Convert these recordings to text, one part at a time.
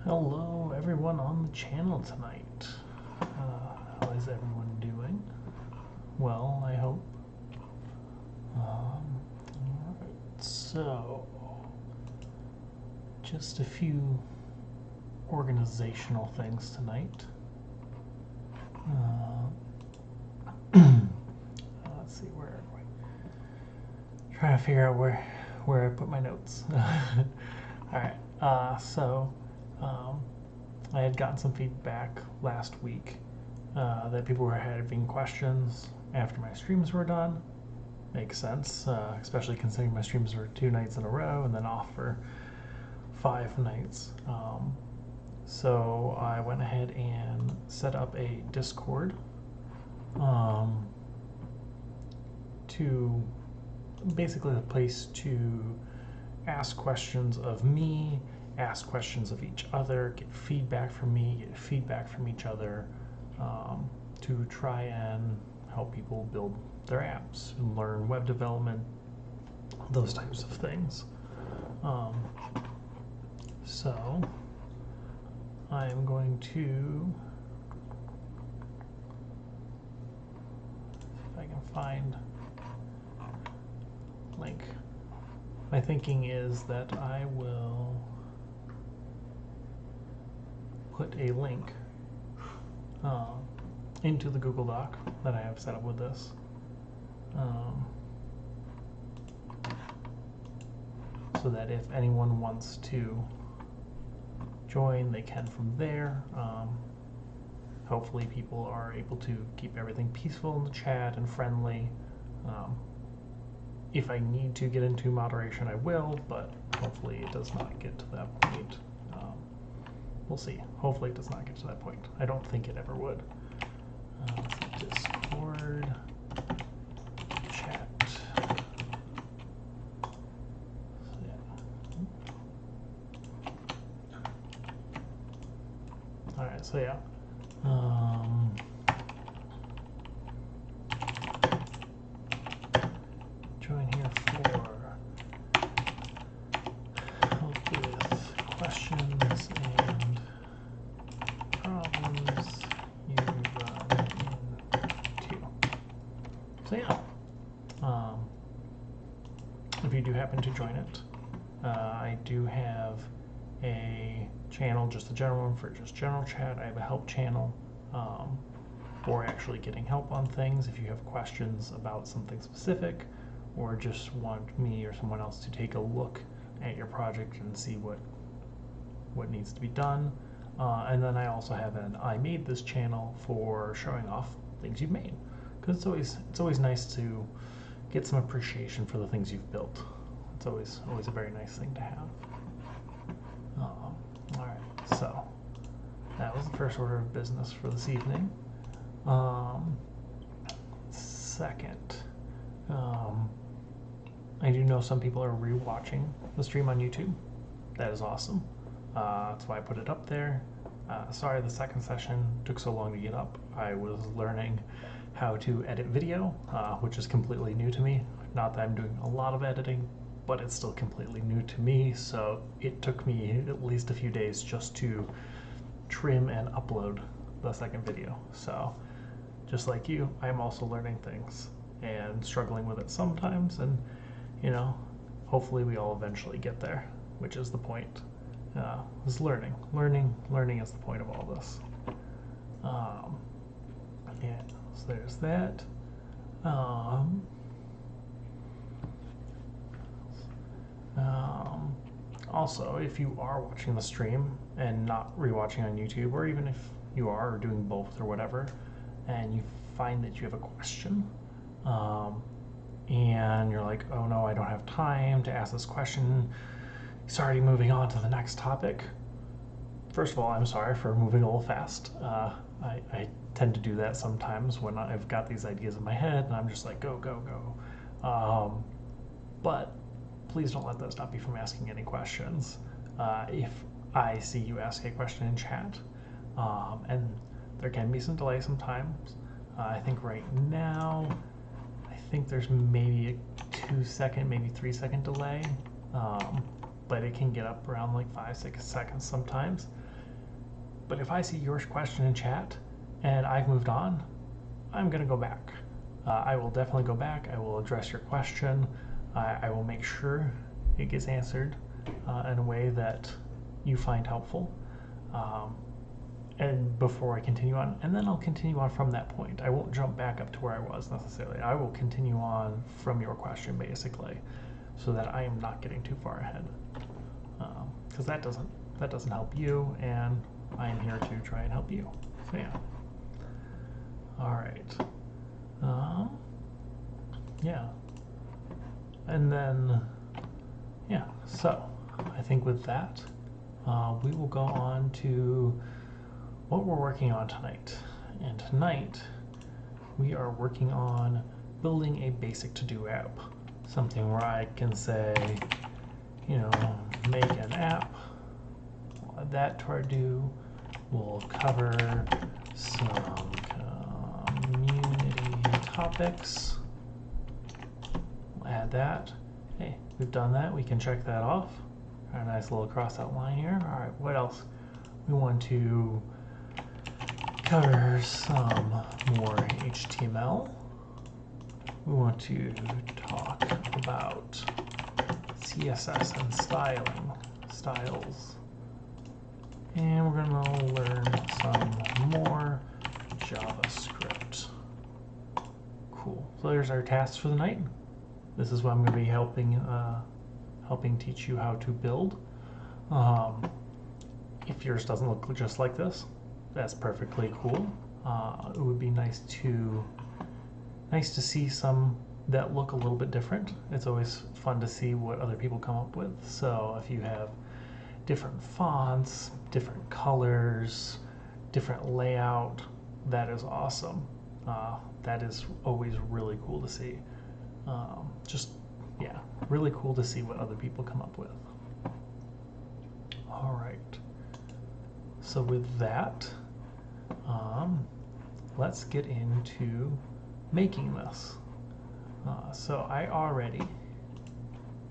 Hello everyone on the channel tonight. How is everyone doing? Well, I hope. Alright, so just a few organizational things tonight. Let's see, where am I? Trying to figure out where I put my notes. Alright, I had gotten some feedback last week that people were having questions after my streams were done. Makes sense, especially considering my streams were 2 nights in a row and then off for 5 nights. So I went ahead and set up a Discord to basically a place to ask questions of me, ask questions of each other, get feedback from me, get feedback from each other, to try and help people build their apps and learn web development, those types of things. So I'm going to, if I can find link. My thinking is that I will put a link into the Google Doc that I have set up with this. So that if anyone wants to join, they can from there. Hopefully people are able to keep everything peaceful in the chat and friendly. If I need to get into moderation, I will, but hopefully it does not get to that point. We'll see. Hopefully it does not get to that point. I don't think it ever would. Discord chat. Alright, so yeah. Join here for help with questions and problems you run into. So yeah, if you do happen to join it, I do have a channel, just a general one for just general chat. I have a help channel for actually getting help on things if you have questions about something specific, or just want me or someone else to take a look at your project and see what needs to be done. And then I also have an I made this channel for showing off things you've made, because it's always nice to get some appreciation for the things you've built. It's always a very nice thing to have. Alright, so that was the first order of business for this evening. Second, I do know some people are rewatching the stream on YouTube. That is awesome. That's why I put it up there. Sorry the second session took so long to get up. I was learning how to edit video, which is completely new to me. Not that I'm doing a lot of editing, but it's still completely new to me, so it took me at least a few days just to trim and upload the second video. So just like you, I'm also learning things and struggling with it sometimes, and you know, hopefully we all eventually get there, which is the point. Is learning is the point of all this. Yeah, so there's that. Also, if you are watching the stream and not rewatching on YouTube, or even if you are doing both or whatever, and you find that you have a question, and you're like, oh no, I don't have time to ask this question, it's already moving on to the next topic. First of all, I'm sorry for moving a little fast. I tend to do that sometimes when I've got these ideas in my head and I'm just like, go, go, go. But please don't let that stop you from asking any questions. If I see you ask a question in chat, and there can be some delay sometimes. I think right now, I think there's maybe a 2-second, maybe 3-second delay, but it can get up around like 5-6 seconds sometimes. But if I see your question in chat and I've moved on, I'm going to go back. I will definitely go back. I will address your question. I will make sure it gets answered in a way that you find helpful. And before I continue on, and then I'll continue on from that point. I won't jump back up to where I was necessarily. I will continue on from your question basically, so that I am not getting too far ahead, because that doesn't help you, and I am here to try and help you. So yeah. All right. Yeah. And then yeah. So I think with that, we will go on to what we're working on tonight. And tonight we are working on building a basic to-do app. Something where I can say, you know, make an app. We'll add that to our do. We'll cover some community topics. We'll add that. Hey, we've done that. We can check that off. A nice little cross out line here. All right, what else? We want to cover some more HTML. We want to talk about CSS and styles. And we're going to learn some more JavaScript. Cool. So there's our tasks for the night. This is what I'm going to be helping teach you how to build. If yours doesn't look just like this, that's perfectly cool. It would be nice to see some that look a little bit different. It's always fun to see what other people come up with. So if you have different fonts, different colors, different layout, that is awesome. That is always really cool to see. Yeah, really cool to see what other people come up with. All right. So with that, let's get into making this. So I already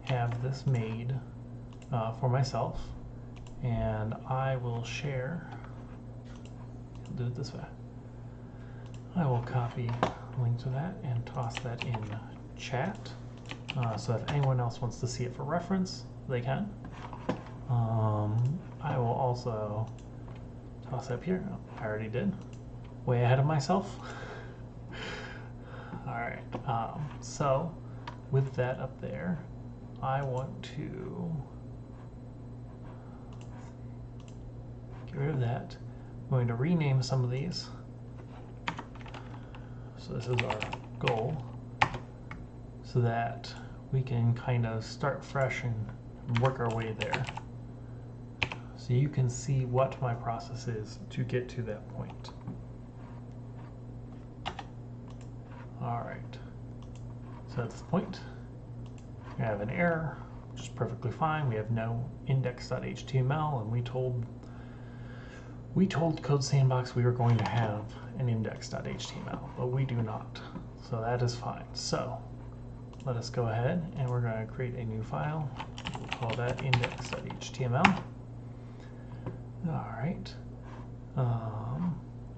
have this made for myself, and I will share. I'll do it this way. I will copy a link to that and toss that in chat. So if anyone else wants to see it for reference, they can. I will also toss it up here. Oh, I already did. Way ahead of myself. All right. So with that up there, I want to get rid of that. I'm going to rename some of these. So this is our goal, so that we can kind of start fresh and work our way there. So you can see what my process is to get to that point. All right. So at this point, we have an error, which is perfectly fine. We have no index.html, and we told Code Sandbox we were going to have an index.html, but we do not. So that is fine. So let us go ahead and we're going to create a new file. We'll call that index.html. All right.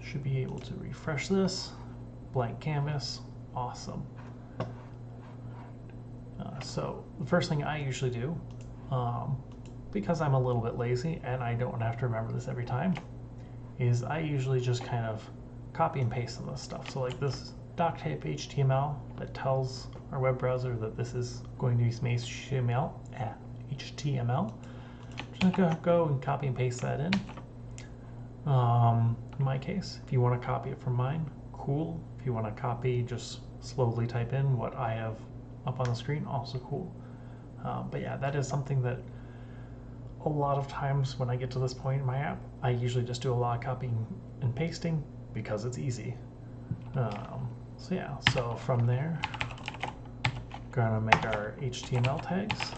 Should be able to refresh this. Blank canvas. Awesome. So the first thing I usually do, because I'm a little bit lazy and I don't have to remember this every time, is I usually just kind of copy and paste some of this stuff. So like this doc type HTML that tells our web browser that this is going to be some HTML. I'm just gonna go and copy and paste that in. In my case, if you want to copy it from mine, cool. If you want to copy, just slowly type in what I have up on the screen, also cool. But yeah, that is something that a lot of times when I get to this point in my app, I usually just do a lot of copying and pasting because it's easy. So yeah, so from there, gonna make our HTML tags.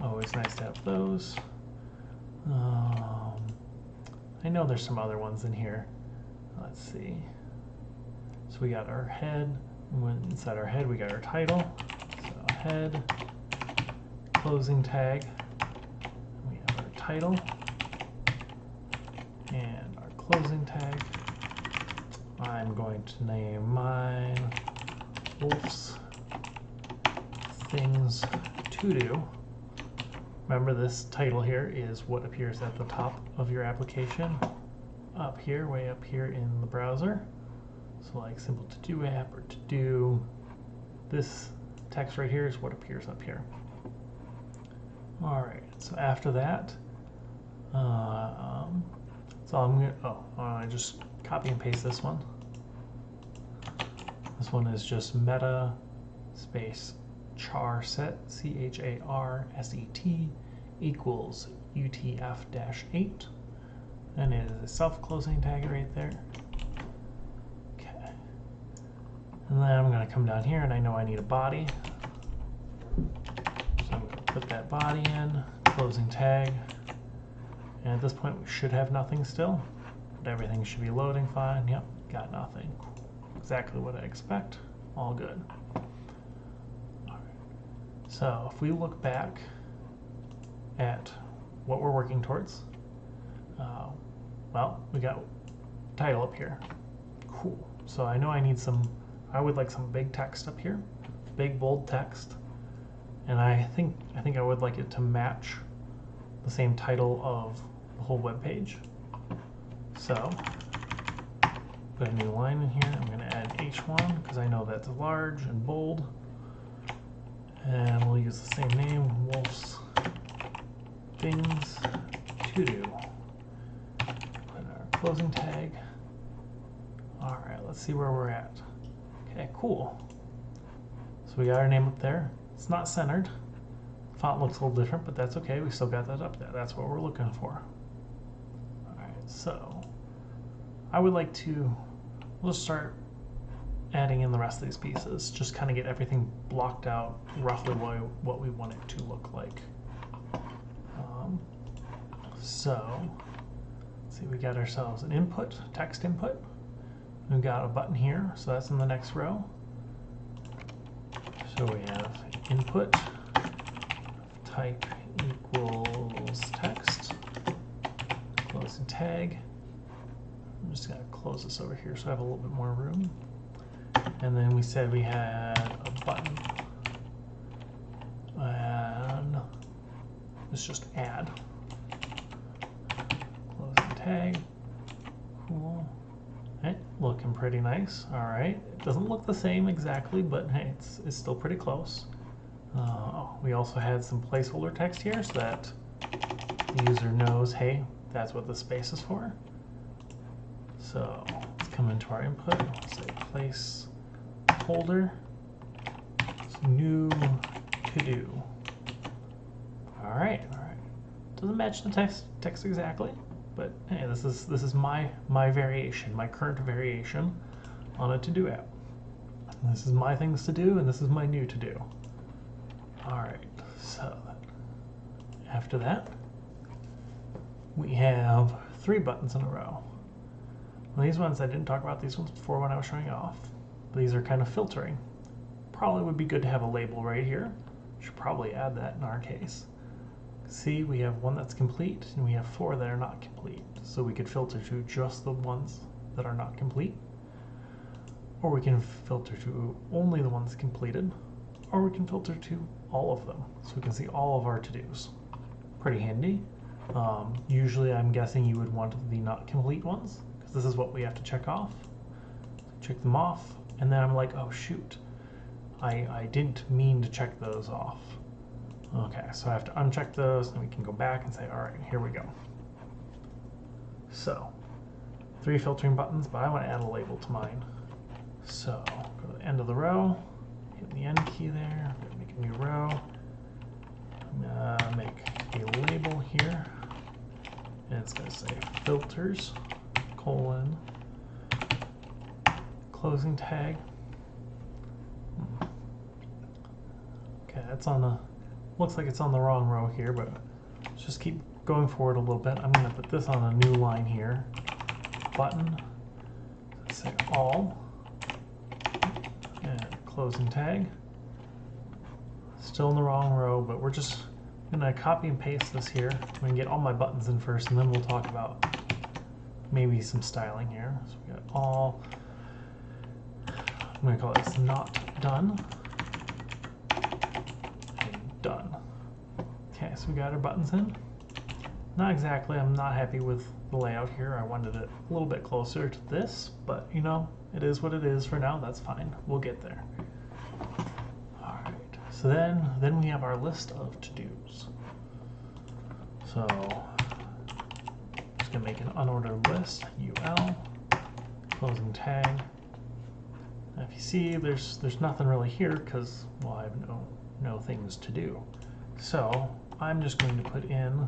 Always nice to have those. I know there's some other ones in here. Let's see. So we got our head. Inside our head, we got our title. So head, closing tag. We have our title. And our closing tag, I'm going to name mine Wolf's Things to Do. Remember, this title here is what appears at the top of your application, up here, way up here in the browser. So like simple to do app or to do, this text right here is what appears up here. All right, so after that, so I'm gonna, I just copy and paste this one. This one is just meta space char set, CHARSET equals UTF-8, and it is a self-closing tag right there. Okay, and then I'm going to come down here, and I know I need a body, so I'm going to put that body in, closing tag, and at this point we should have nothing still, but everything should be loading fine. Yep, got nothing. Exactly what I expect. All good. So if we look back at what we're working towards, well, we got title up here. Cool. So I know I need some, I would like some big text up here, big bold text, and I think I would like it to match the same title of the whole web page. So put a new line in here. I'm going to add H1 because I know that's large and bold. And we'll use the same name, Wolf's Things to Do. Put our closing tag. All right, let's see where we're at. Okay, cool. So we got our name up there. It's not centered. Font looks a little different, but that's okay. We still got that up there. That's what we're looking for. All right, so I would like to, we'll just start adding in the rest of these pieces, just kind of get everything blocked out roughly what we want it to look like. So let's see, we got ourselves an input, text input. We've got a button here, so that's in the next row. So we have input type equals text, closing tag. I'm just going to close this over here so I have a little bit more room. And then we said we had a button, and let's just add closing tag. Cool. Hey, looking pretty nice. All right, it doesn't look the same exactly, but hey, it's still pretty close. We also had some placeholder text here so that the user knows, hey, that's what the space is for. So let's come into our input. Let's say place holder, new to do. All right. Doesn't match the text exactly, but hey, this is my variation, my current variation on a to-do app. This is my things to do, and this is my new to do. All right. So after that, we have 3 buttons in a row. Well, these ones I didn't talk about these ones before when I was showing off. These are kind of filtering. Probably would be good to have a label right here. Should probably add that in our case. See, we have 1 that's complete and we have 4 that are not complete. So we could filter to just the ones that are not complete, or we can filter to only the ones completed, or we can filter to all of them so we can see all of our to-dos. Pretty handy. Usually I'm guessing you would want the not complete ones, because this is what we have to check off. So check them off, and then I'm like, oh shoot, I didn't mean to check those off. Okay, so I have to uncheck those, and we can go back and say, all right, here we go. So 3 filtering buttons, but I want to add a label to mine. So go to the end of the row, hit the end key there, make a new row, make a label here, and it's going to say filters, colon, closing tag. Okay, that's on the, looks like it's on the wrong row here, but let's just keep going forward a little bit. I'm going to put this on a new line here, button, let's say all, and closing tag. Still in the wrong row, but we're just going to copy and paste this here. I'm going to get all my buttons in first, and then we'll talk about maybe some styling here. So we got all, I'm going to call this not done and done. Okay, so we got our buttons in. Not exactly, I'm not happy with the layout here. I wanted it a little bit closer to this, but you know, it is what it is for now. That's fine. We'll get there. All right, so then we have our list of to-dos. So just gonna make an unordered list, UL, closing tag. Now if you see, there's nothing really here because, well, I have no things to do. So I'm just going to put in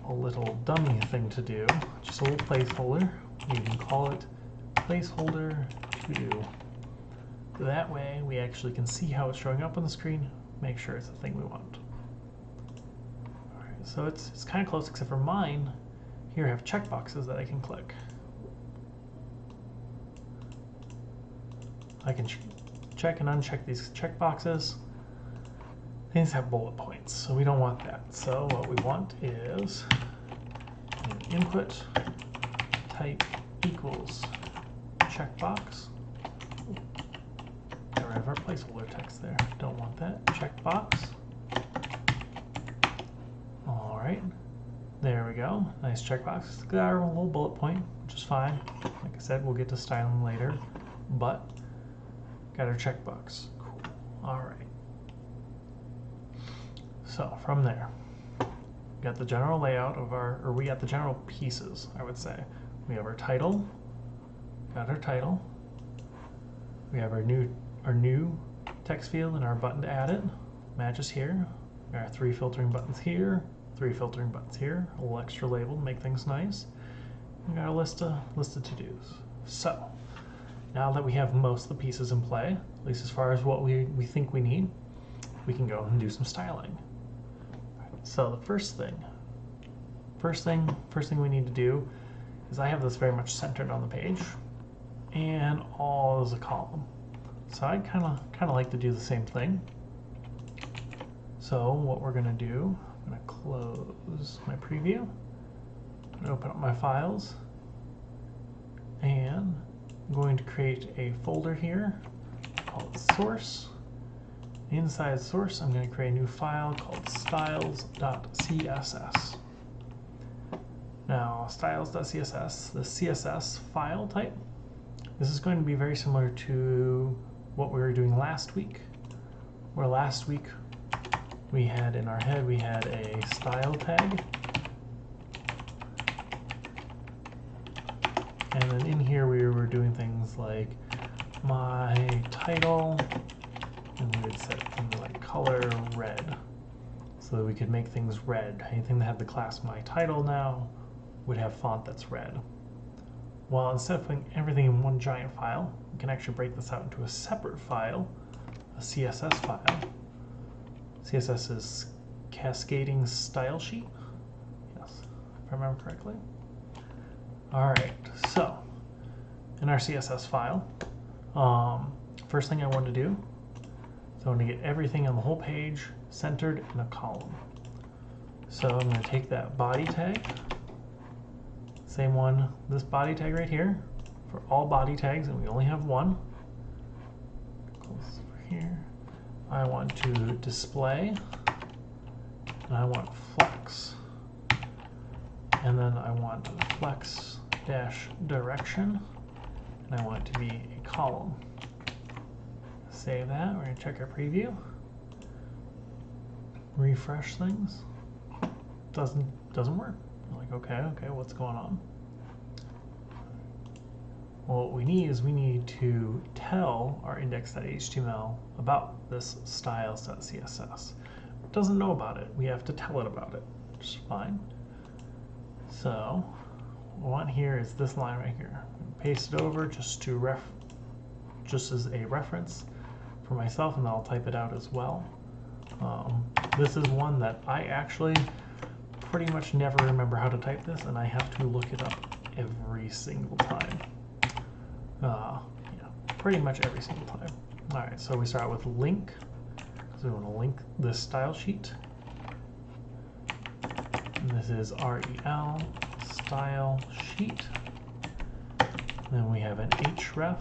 a little dummy thing to do, just a little placeholder. You can call it placeholder to do. That way we actually can see how it's showing up on the screen, make sure it's the thing we want. Alright, so it's kind of close except for mine. Here I have checkboxes that I can click. I can check and uncheck these checkboxes. Things have bullet points, so we don't want that. So what we want is an input type equals checkbox. Got rid of our placeholder text there. Don't want that. Checkbox. All right, there we go. Nice checkbox. Got our little bullet point, which is fine. Like I said, we'll get to styling later, but got our checkbox. Cool. All right. So from there, we got the general layout of we got the general pieces, I would say. We have our title, got our title. We have our new text field and our button to add it, matches here. We got our 3 filtering buttons here, 3 filtering buttons here, a little extra label to make things nice. We got a list of to-dos. So now that we have most of the pieces in play, at least as far as what we think we need, we can go and do some styling. So the first thing we need to do is I have this very much centered on the page, and all is a column. So I kind of like to do the same thing. So what we're going to do, I'm going to close my preview, and open up my files, and I'm going to create a folder here called source. Inside source, I'm going to create a new file called styles.css. Now, styles.css, the CSS file type, this is going to be very similar to what we were doing last week, where last week we had in our head, we had a style tag. And then in here we were doing things like my title, and we would set things like color red so that we could make things red. Anything that had the class my title now would have font that's red. Well, instead of putting everything in one giant file, we can actually break this out into a separate file, a CSS file. CSS is cascading style sheet. Yes, if I remember correctly. All right, so in our CSS file, first thing I want to do, so I want to get everything on the whole page centered in a column. So I'm going to take that body tag, same one, this body tag right here, for all body tags, and we only have one. Close this over here. I want to display, and I want flex, and then I want flex dash direction, and I want it to be a column. Save that. We're going to check our preview. Refresh things. Doesn't work. We're like, okay, what's going on? Well, what we need is we need to tell our index.html about this styles.css. It doesn't know about it. We have to tell it about it, which is fine. So what I want here is this line right here. Paste it over just as a reference for myself, and I'll type it out as well. This is one that I actually pretty much never remember how to type this, and I have to look it up every single time. Yeah, pretty much every single time. All right, so we start with link. So we want to link this style sheet. And this is rel style sheet. Then we have an href,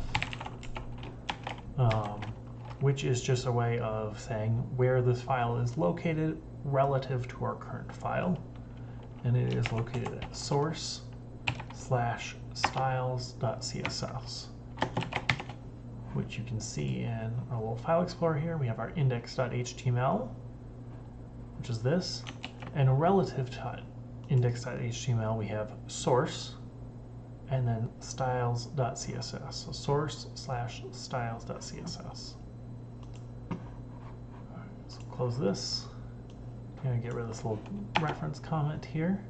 which is just a way of saying where this file is located relative to our current file. And it is located at source/styles.css, which you can see in our little file explorer here. We have our index.html, which is this, and relative to index.html we have source and then styles.css. So source/styles.css. So close this. I'm going to get rid of this little reference comment here.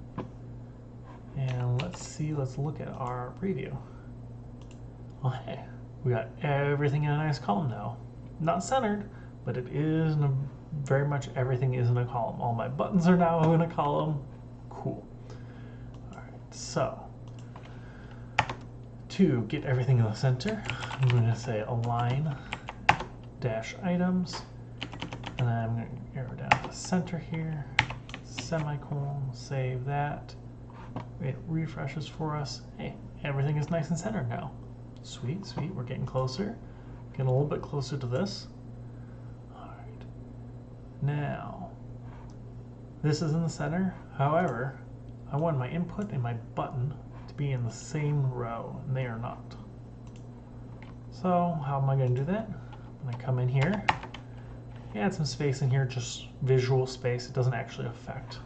And let's look at our preview. Well, hey, we got everything in a nice column now. Not centered, but it is very much everything is in a column. All my buttons are now in a column. Cool. All right, so to get everything in the center, I'm going to say align dash items, and then I'm going to arrow down to the center here, semicolon, save that. It refreshes for us. Hey, everything is nice and centered now. Sweet, sweet, we're getting closer. Getting a little bit closer to this. All right. Now, this is in the center. However, I want my input and my button to be in the same row, and they are not. So, how am I going to do that? I'm going to come in here, add some space in here, just visual space. It doesn't actually affect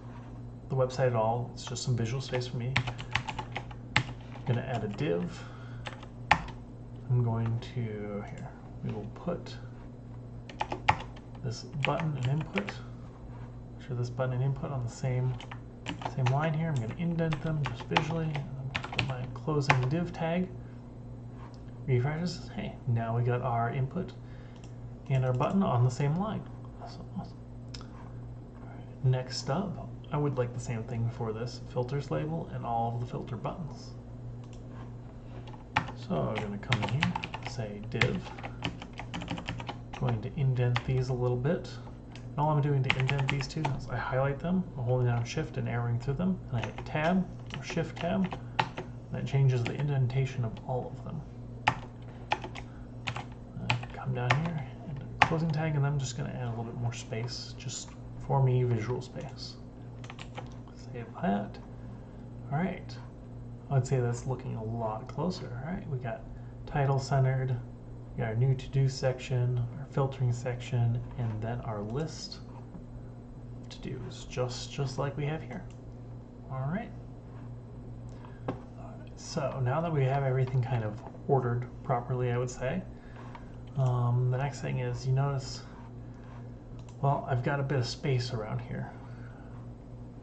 the website at all. It's just some visual space for me. I'm going to add a div. I'm going to, here, we will put this button and input. Make sure this button and input on the same line here. I'm going to indent them just visually. And I'm going to put my closing div tag. Refreshes. Hey, now we got our input and our button on the same line. Awesome, awesome. All right, next up, I would like the same thing for this filters label and all of the filter buttons. So I'm going to come in here, say div. Going to indent these a little bit. And all I'm doing to indent these two is I highlight them, I'm holding down Shift and arrowing through them, and I hit Tab or Shift Tab. That changes the indentation of all of them. Come down here and closing tag, and then I'm just going to add a little bit more space, just for me, visual space. Save that. All right. I'd say that's looking a lot closer. All right, we got title centered, we got our new to-do section, our filtering section, and then our list of to-dos, just like we have here. All right. So now that we have everything kind of ordered properly, I would say, the next thing is, you notice, well, I've got a bit of space around here.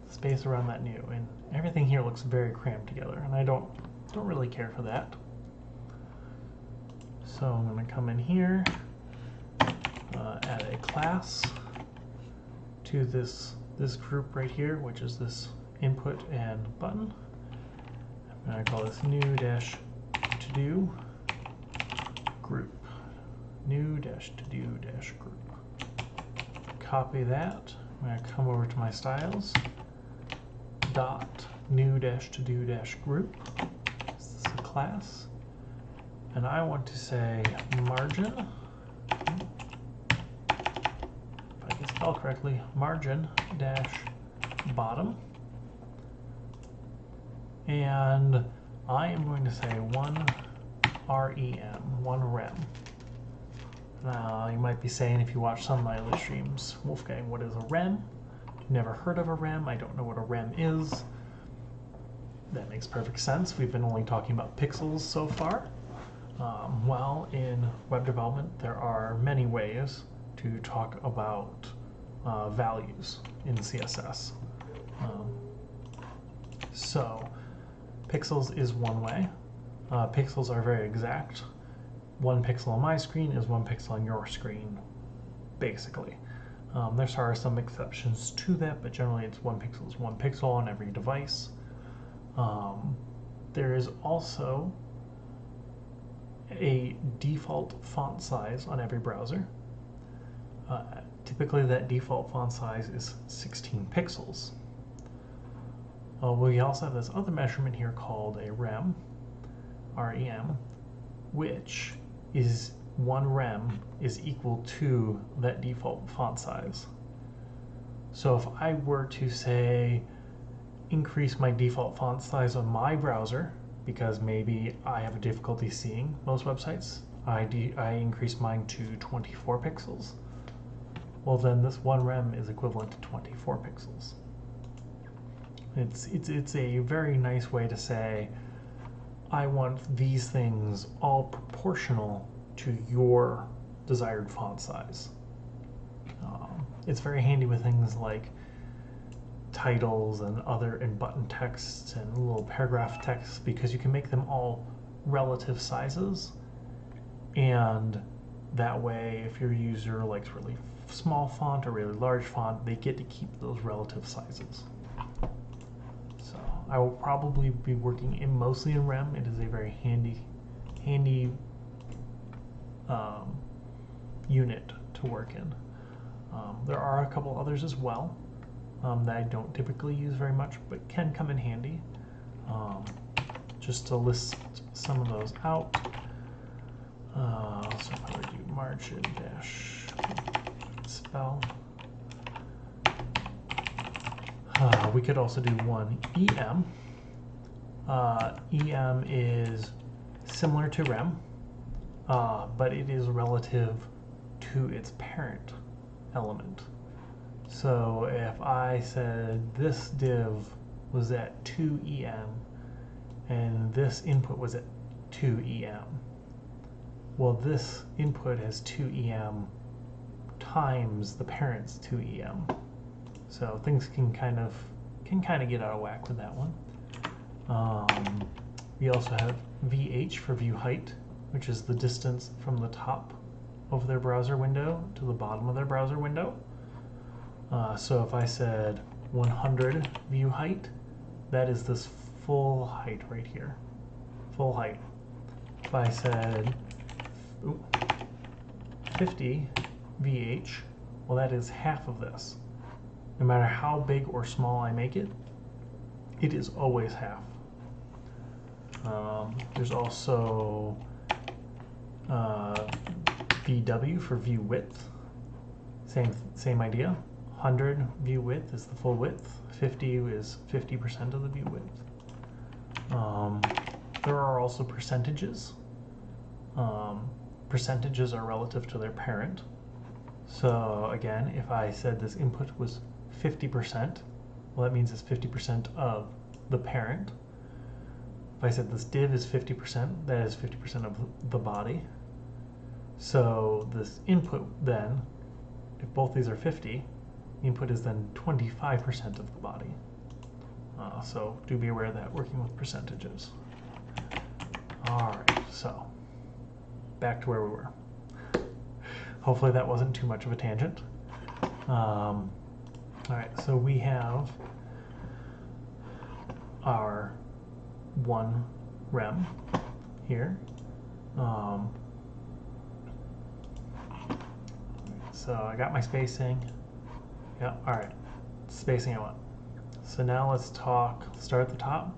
Space around that new, and everything here looks very crammed together, and I don't really care for that. So I'm going to come in here, add a class to this group right here, which is this input and button. I'm going to call this new-to-do group. New-to-do-group. Copy that. I'm going to come over to my styles. Dot new-to-do-group. This is a class. And I want to say margin. If I can spell correctly, margin dash bottom. And I am going to say one rem. Now, you might be saying, if you watch some of my other streams, Wolfgang, what is a rem? Never heard of a rem. I don't know what a rem is. That makes perfect sense. We've been only talking about pixels so far. Well, in web development, there are many ways to talk about values in CSS. So, pixels is one way. Pixels are very exact. 1 pixel on my screen is 1 pixel on your screen, basically. There are some exceptions to that, but generally it's 1 pixel is 1 pixel on every device. There is also a default font size on every browser. Typically that default font size is 16 pixels. We also have this other measurement here called a rem, REM, which is 1 rem is equal to that default font size. So if I were to say increase my default font size on my browser, because maybe I have a difficulty seeing most websites, I increase mine to 24 pixels. Well, then this 1 rem is equivalent to 24 pixels. It's a very nice way to say, I want these things all proportional to your desired font size. It's very handy with things like titles and button texts and little paragraph texts, because you can make them all relative sizes, and that way if your user likes really small font or really large font, they get to keep those relative sizes. So I will probably be working mostly in rem. It is a very handy unit to work in. There are a couple others as well that I don't typically use very much, but can come in handy. Just to list some of those out. So if I would do margin dash spell. We could also do one EM. EM is similar to rem, but it is relative to its parent element. So if I said this div was at 2 EM and this input was at 2 EM, well, this input has 2 EM times the parent's 2 EM. So things can kind of get out of whack with that one. We also have VH for view height, which is the distance from the top of their browser window to the bottom of their browser window. So if I said 100 view height, that is this full height right here, full height. If I said 50 VH, well, that is half of this. No matter how big or small I make it, it is always half. There's also VW for view width. Same idea. 100 view width is the full width. 50 is 50% of the view width. There are also percentages. Percentages are relative to their parent. So again, if I said this input was 50%, well, that means it's 50% of the parent. If I said this div is 50%, that is 50% of the body. So this input then, if both these are 50, the input is then 25% of the body. So do be aware of that working with percentages. All right, so back to where we were. Hopefully that wasn't too much of a tangent. All right, so we have our 1 rem here. So I got my spacing. Yeah, all right, spacing I want. So now let's start at the top.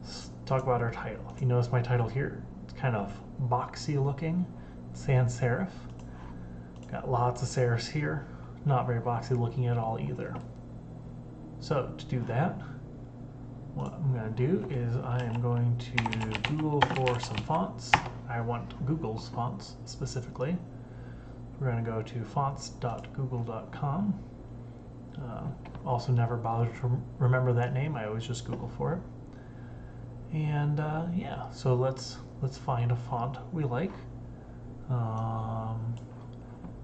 Let's talk about our title. If you notice my title here, it's kind of boxy looking, sans serif. Got lots of serifs here, not very boxy looking at all either. So to do that, what I'm going to do is I am going to Google for some fonts. I want Google's fonts specifically. We're going to go to fonts.google.com. Also never bothered to remember that name. I always just Google for it. And yeah, so let's find a font we like.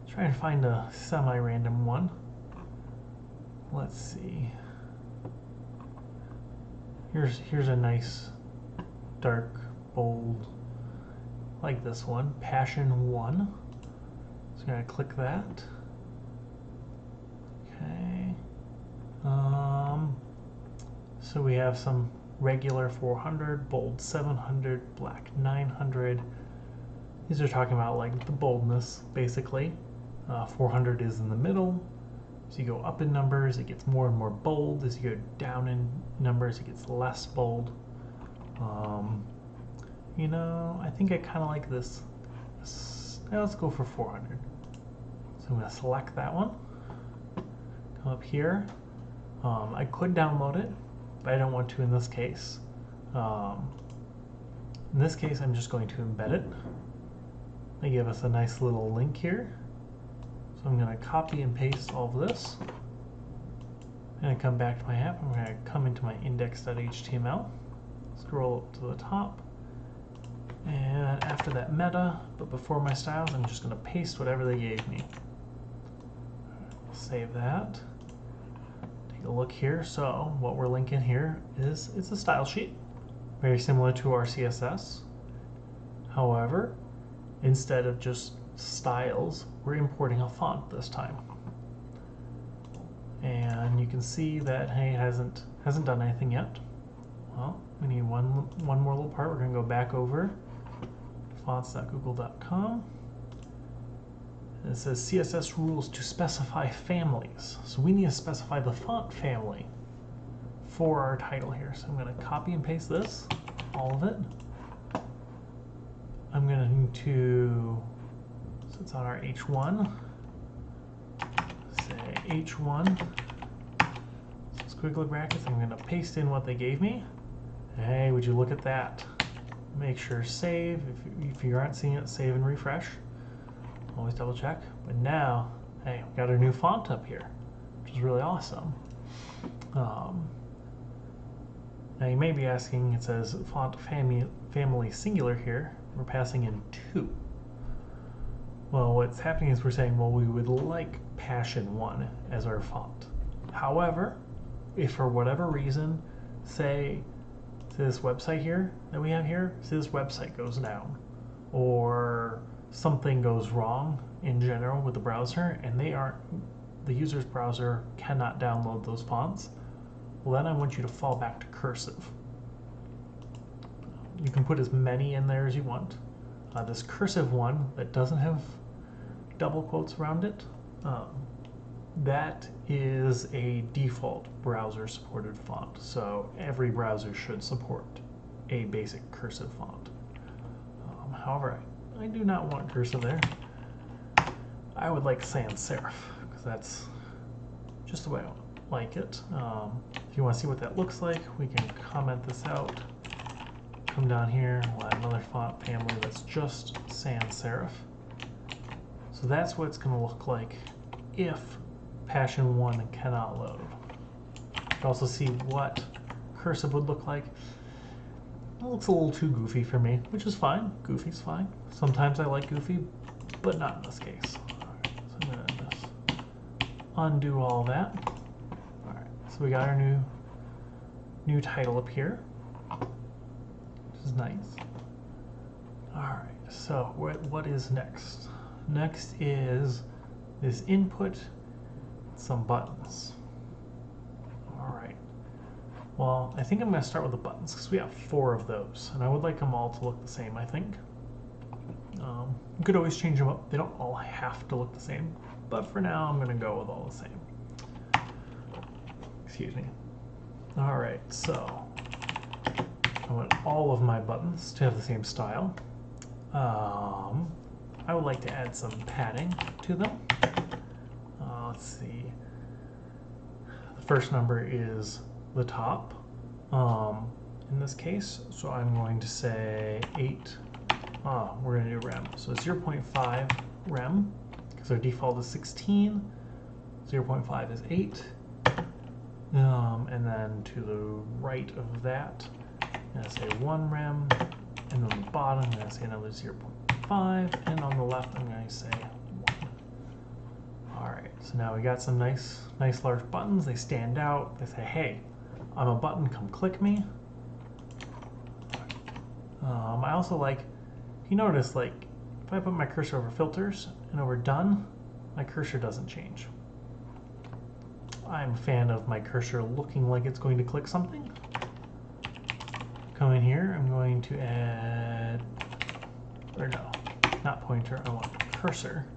Try and find a semi-random one. Let's see. Here's a nice dark, bold, like this one, Passion 1. So I'm gonna click that. Okay. So we have some regular 400, bold 700, black 900. These are talking about like the boldness, basically. 400 is in the middle, As you go up in numbers, it gets more and more bold. As you go down in numbers, it gets less bold. You know, I think I kind of like this. Now let's go for 400. So I'm going to select that one. Come up here. I could download it, but I don't want to in this case. In this case, I'm just going to embed it. They give us a nice little link here. So I'm going to copy and paste all of this. I'm going to come back to my app. I'm going to come into my index.html, scroll up to the top, and after that meta, but before my styles, I'm just going to paste whatever they gave me. Save that. Take a look here. So what we're linking here is it's a style sheet, very similar to our CSS. However, instead of just styles, we're importing a font this time. And you can see that, hey, it hasn't done anything yet. Well, we need one more little part. We're going to go back over to fonts.google.com. And it says CSS rules to specify families. So we need to specify the font family for our title here. So I'm going to copy and paste this, all of it. I'm going to, so it's on our H1, say H1, so squiggly brackets. I'm going to paste in what they gave me. Hey, would you look at that? Make sure save. If you aren't seeing it, save and refresh. Always double check. But now, hey, we got our new font up here, which is really awesome. Now you may be asking, it says font family singular here. We're passing in 2. Well, what's happening is we're saying, well, we would like Passion 1 as our font. However, if for whatever reason, say this website here that we have here, say this website goes down, or something goes wrong in general with the browser, and the user's browser cannot download those fonts, well, then I want you to fall back to cursive. You can put as many in there as you want. This cursive one that doesn't have double quotes around it, that is a default browser supported font. So every browser should support a basic cursive font. However, I do not want cursive there. I would like sans serif, because that's just the way I like it. If you want to see what that looks like, we can comment this out. Come down here, we'll add another font family that's just sans serif. So that's what it's going to look like if Passion 1 cannot load. You can also see what cursive would look like. It looks a little too goofy for me, which is fine. Goofy's fine. Sometimes I like goofy, but not in this case. Alright, so I'm going to just undo all that. Alright, so we got our new title up here. Is nice. Alright, so what is next? Next is this input, some buttons. Alright, well, I think I'm going to start with the buttons because we have 4 of those, and I would like them all to look the same, I think. You could always change them up. They don't all have to look the same, but for now I'm going to go with all the same. Excuse me. Alright, so I want all of my buttons to have the same style. I would like to add some padding to them. Let's see. The first number is the top in this case, so I'm going to say 8. We're going to do rem. So 0.5 rem, because our default is 16. 0.5 is 8. And then to the right of that, I'm going to say 1 rem, and on the bottom I'm going to say another 0.5, and on the left I'm going to say 1. Alright, so now we got some nice large buttons. They stand out. They say, hey, I'm a button, come click me. I also like, if you notice, like, if I put my cursor over filters and over done, my cursor doesn't change. I'm a fan of my cursor looking like it's going to click something. Come in here, I'm going to add, or no, not pointer, I want cursor.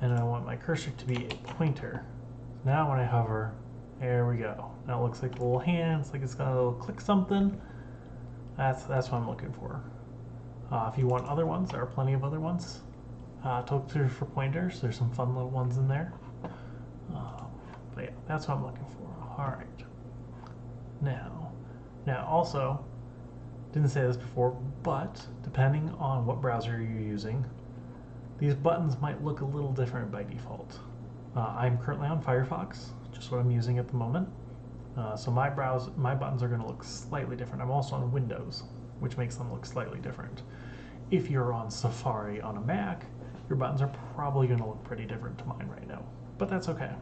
and I want my cursor to be a pointer. Now when I hover, there we go. Now it looks like the little hands, like it's gonna click something. That's what I'm looking for. If you want other ones, there are plenty of other ones to look through for pointers. There's some fun little ones in there. But yeah, that's what I'm looking for. All right. Now also, didn't say this before, but depending on what browser you're using, these buttons might look a little different by default. I'm currently on Firefox, just what I'm using at the moment. So my buttons are going to look slightly different. I'm also on Windows, which makes them look slightly different. If you're on Safari on a Mac, your buttons are probably going to look pretty different to mine right now. But that's okay.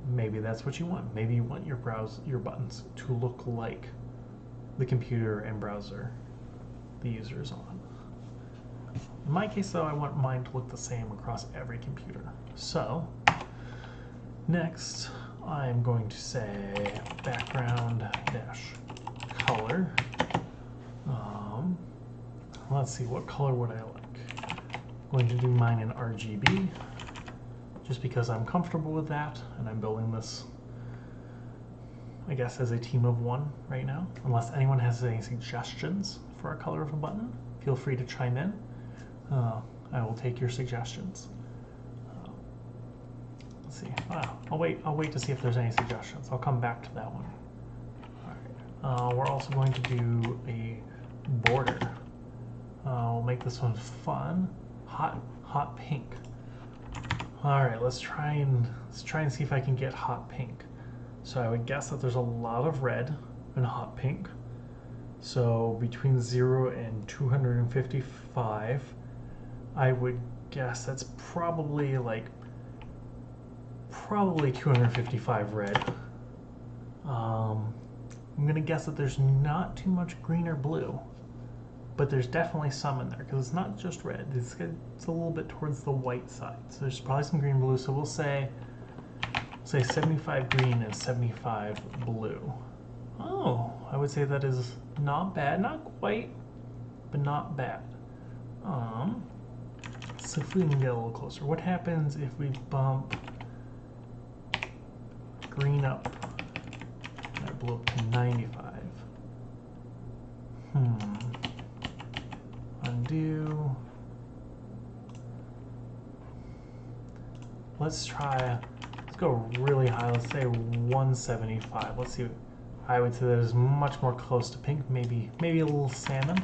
Maybe that's what you want. Maybe you want your buttons to look like the computer and browser the user is on. In my case, though, I want mine to look the same across every computer. So next, I'm going to say background-color. Let's see, what color would I like? I'm going to do mine in RGB, just because I'm comfortable with that, and I'm building this, I guess, as a team of one right now. Unless anyone has any suggestions for a color of a button, feel free to chime in. I will take your suggestions. Let's see. I'll wait to see if there's any suggestions. I'll come back to that one. All right. We're also going to do a border. We'll make this one fun. Hot pink. All right. Let's try and see if I can get hot pink. So I would guess that there's a lot of red in hot pink. So between 0 and 255, I would guess that's probably 255 red. I'm gonna guess that there's not too much green or blue, but there's definitely some in there because it's not just red. It's a little bit towards the white side. So there's probably some green and blue. So we'll say 75 green and 75 blue. Oh, I would say that is not bad. Not quite, but not bad. So if we can get a little closer, what happens if we bump green up and blue up to 95? Undo. Let's go really high. Let's say 175. Let's see. I would say that is much more close to pink. Maybe a little salmon.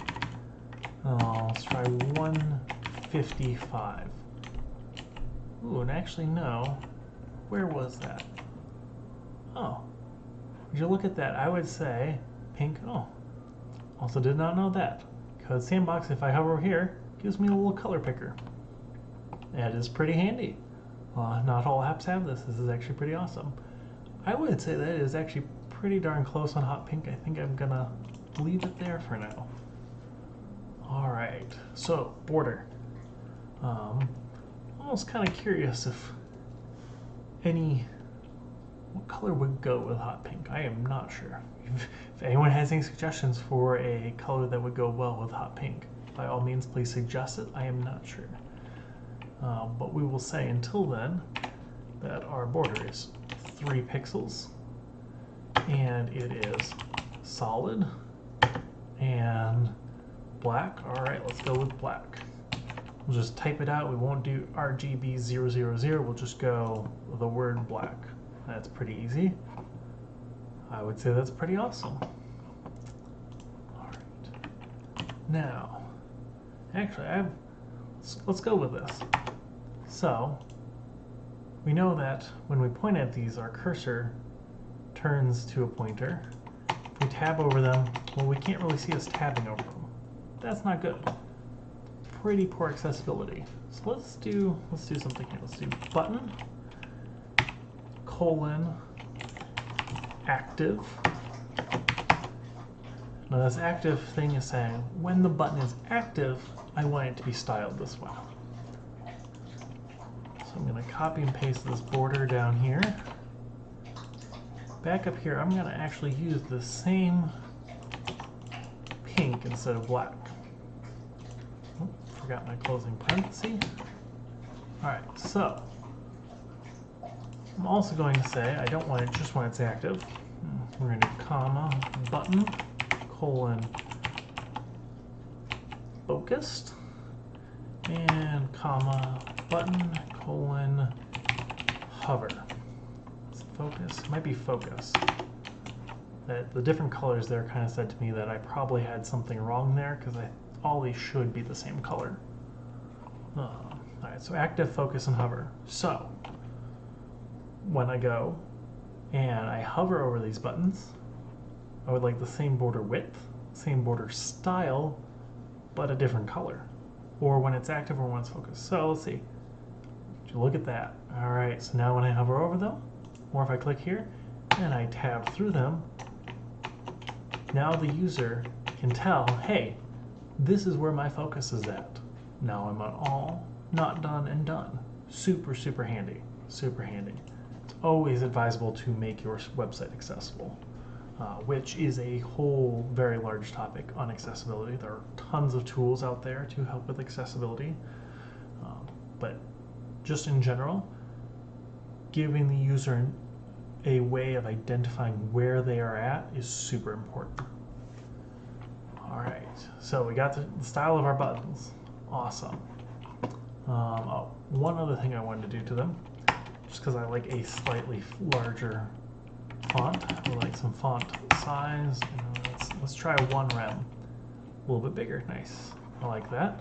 Let's try 155. Ooh, and actually no. Where was that? Oh, would you look at that? I would say pink. Oh, also did not know that. Code Sandbox, if I hover over here, gives me a little color picker. That is pretty handy. Not all apps have this. This is actually pretty awesome. I would say that is actually pretty darn close on hot pink. I think I'm gonna leave it there for now. All right, so border. Almost kind of curious if what color would go with hot pink. I am not sure. If anyone has any suggestions for a color that would go well with hot pink, by all means, please suggest it. I am not sure. But we will say until then that our border is 3 pixels and it is solid and black. All right, let's go with black. We'll just type it out. We won't do RGB000. We'll just go the word black. That's pretty easy. I would say that's pretty awesome. All right. Now, actually, let's go with this. So, we know that when we point at these, our cursor turns to a pointer. If we tab over them, well, we can't really see us tabbing over them. That's not good. Pretty poor accessibility. So let's do something here. Let's do button : active. Now this active thing is saying when the button is active, I want it to be styled this way. So I'm going to copy and paste this border down here. Back up here, I'm going to actually use the same pink instead of black. Oh, forgot my closing parenthesis. All right, so I'm also going to say I don't want it just when it's active. We're going to do comma button colon focused and comma button colon hover. Focus, it might be focus. That the different colors there kind of said to me that I probably had something wrong there because all these should be the same color. All right, so active, focus, and hover. So when I go and I hover over these buttons, I would like the same border width, same border style, but a different color. Or when it's active or when it's focused. So let's see. Look at that. All right, so now when I hover over them, or if I click here and I tab through them, now the user can tell, hey, this is where my focus is at. Now I'm on all, not done, and done. Super, super handy. Super handy. It's always advisable to make your website accessible, which is a whole very large topic on accessibility. There are tons of tools out there to help with accessibility, but just in general, giving the user a way of identifying where they are at is super important. All right, so we got the style of our buttons. Awesome. Oh, one other thing I wanted to do to them, just because I like a slightly larger font. I like some font size. Let's try 1 rem. A little bit bigger. Nice. I like that.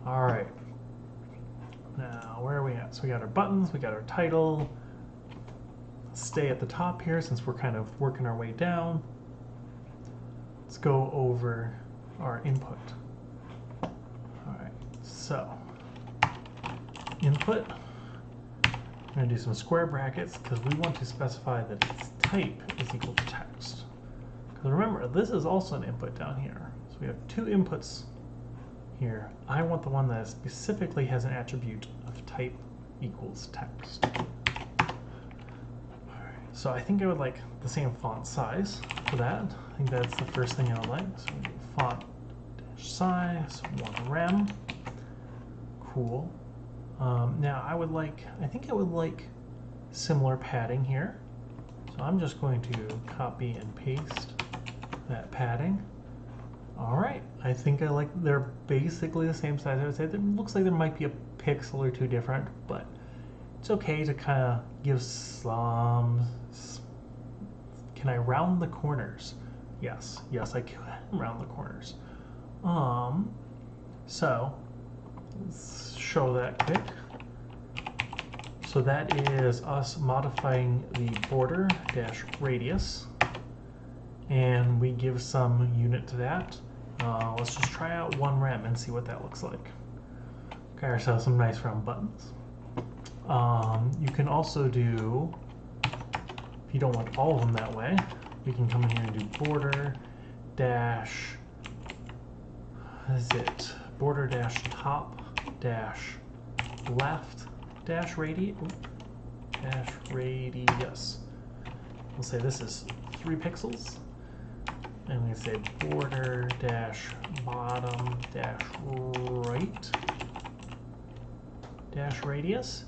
All right. Now, where are we at? So we got our buttons, we got our title. Let's stay at the top here since we're kind of working our way down. Let's go over our input. All right, so input. I'm going to do some square brackets because we want to specify that its type is equal to text. Because remember, this is also an input down here. So we have 2 inputs here. I want the one that specifically has an attribute of type equals text. All right, so I think I would like the same font size for that. I think that's the first thing I would like. So we do font dash size 1 rem. Cool. Now I think I would like similar padding here. So I'm just going to copy and paste that padding. All right, I think they're basically the same size. I would say it looks like there might be a pixel or 2 different, but it's okay to kind of give some. Can I round the corners? Yes, I can round the corners. So let's show that quick. So that is us modifying the border dash radius, and we give some unit to that. Let's just try out 1 rem and see what that looks like. Got ourselves some nice round buttons. You can also do, if you don't want all of them that way, we can come in here and do border dash, what is it? Border dash top dash left dash radius. We'll say this is 3 pixels. And we say border dash bottom dash right dash radius.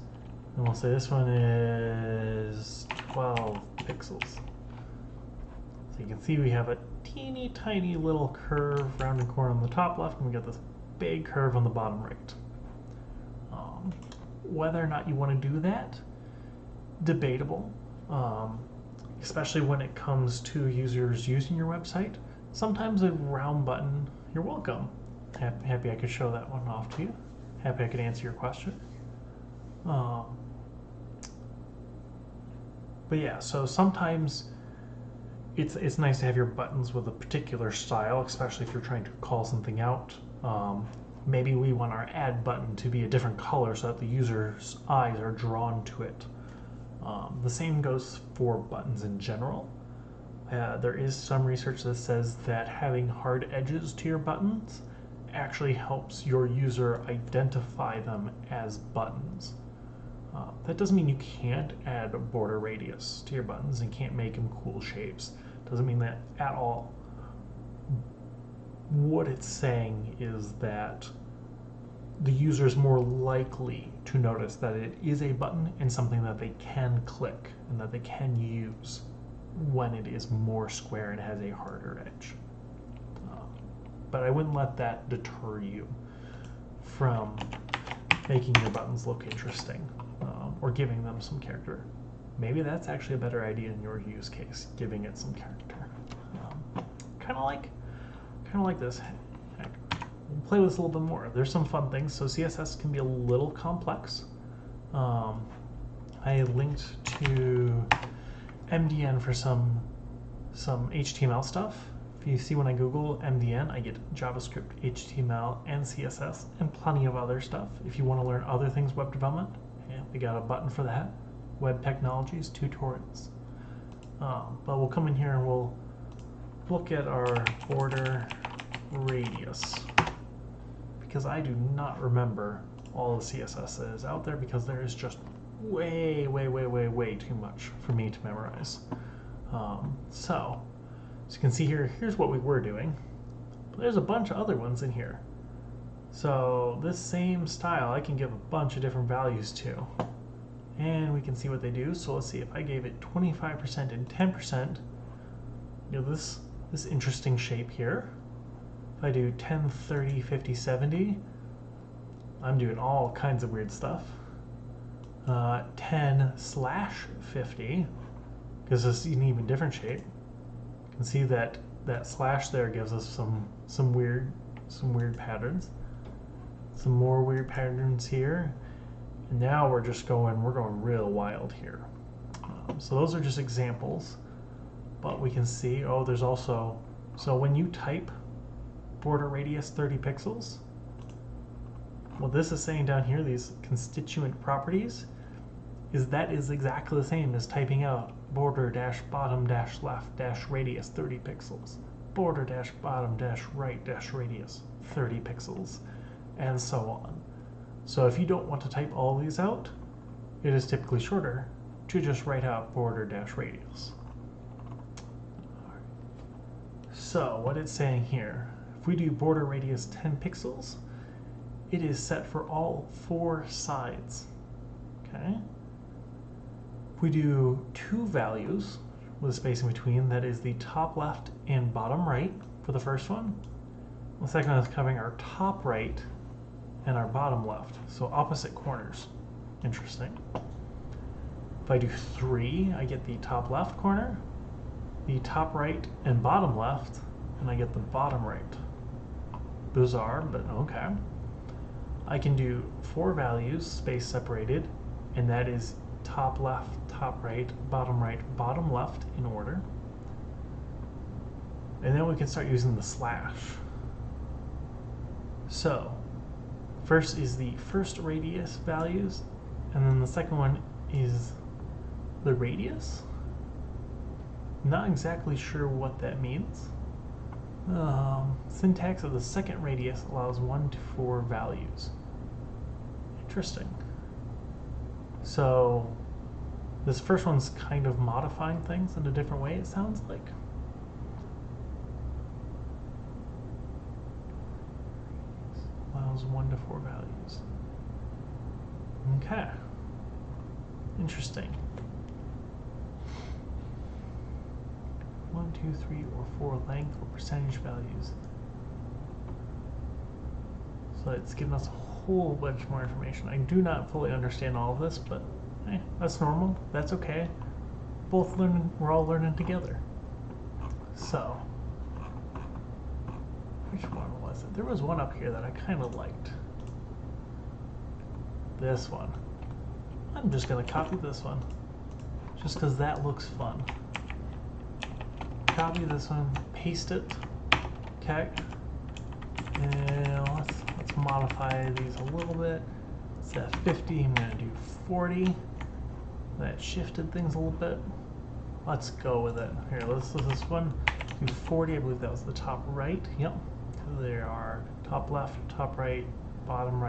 And we'll say this one is 12 pixels. So you can see we have a teeny tiny little curve rounded corner on the top left, and we got this big curve on the bottom right. Whether or not you want to do that, debatable. Especially when it comes to users using your website. Sometimes a round button, you're welcome. Happy I could show that one off to you. Happy I could answer your question. But yeah, so sometimes it's nice to have your buttons with a particular style, especially if you're trying to call something out. Maybe we want our add button to be a different color so that the user's eyes are drawn to it. The same goes for buttons in general. There is some research that says that having hard edges to your buttons actually helps your user identify them as buttons. That doesn't mean you can't add a border radius to your buttons and can't make them cool shapes. Doesn't mean that at all. What it's saying is that the user is more likely to notice that it is a button and something that they can click and that they can use when it is more square and has a harder edge. But I wouldn't let that deter you from making your buttons look interesting or giving them some character. Maybe that's actually a better idea in your use case, giving it some character. Kind of like this. We'll play with this a little bit more. There's some fun things. So CSS can be a little complex. I linked to MDN for some HTML stuff. If you see when I Google MDN, I get JavaScript, HTML, and CSS, and plenty of other stuff. If you want to learn other things web development, yeah, we got a button for that. Web Technologies tutorials. But we'll come in here and we'll look at our border radius, because I do not remember all the CSS that is out there, because there is just way too much for me to memorize. So as you can see here, here's what we were doing. But there's a bunch of other ones in here. So this same style I can give a bunch of different values to. And we can see what they do. So let's see, if I gave it 25% and 10%, you know, this interesting shape here. If I do 10, 30, 50, 70, I'm doing all kinds of weird stuff. 10/50 gives us an even different shape. You can see that slash there gives us some weird patterns. Some more weird patterns here. And now we're going real wild here. So those are just examples, but we can see, oh, there's also, so when you type border radius 30 pixels, what this is saying down here, these constituent properties, is exactly the same as typing out border dash bottom dash left dash radius 30 pixels, border dash bottom dash right dash radius 30 pixels, and so on. So if you don't want to type all these out, it is typically shorter to just write out border dash radius. So what it's saying here, if we do border radius 10 pixels, it is set for all 4 sides. Okay. If we do 2 values with a space in between, that is the top left and bottom right for the first one. The second one is covering our top right and our bottom left, so opposite corners. Interesting. If I do 3, I get the top left corner, the top right and bottom left, and I get the bottom right. Bizarre, but okay. I can do 4 values, space separated, and that is top left, top right, bottom left in order. And then we can start using the slash. So first is the first radius values, and then the second one is the radius. Not exactly sure what that means. Syntax of the second radius allows 1 to 4 values. Interesting. So this first one's kind of modifying things in a different way, it sounds like. Allows 1 to 4 values. Okay. Interesting. 1, 2, 3, or 4 length or percentage values. So it's giving us a whole bunch more information. I do not fully understand all of this, but hey, that's normal. That's okay. We're all learning together. So, which one was it? There was one up here that I kind of liked. This one. I'm just going to copy this one, just because that looks fun. Copy this one, paste it. Okay. And let's modify these a little bit. It's at 50, I'm going to do 40. That shifted things a little bit. Let's go with it. Here, let's do this one. Do 40, I believe that was the top right. Yep. There are top left, top right, bottom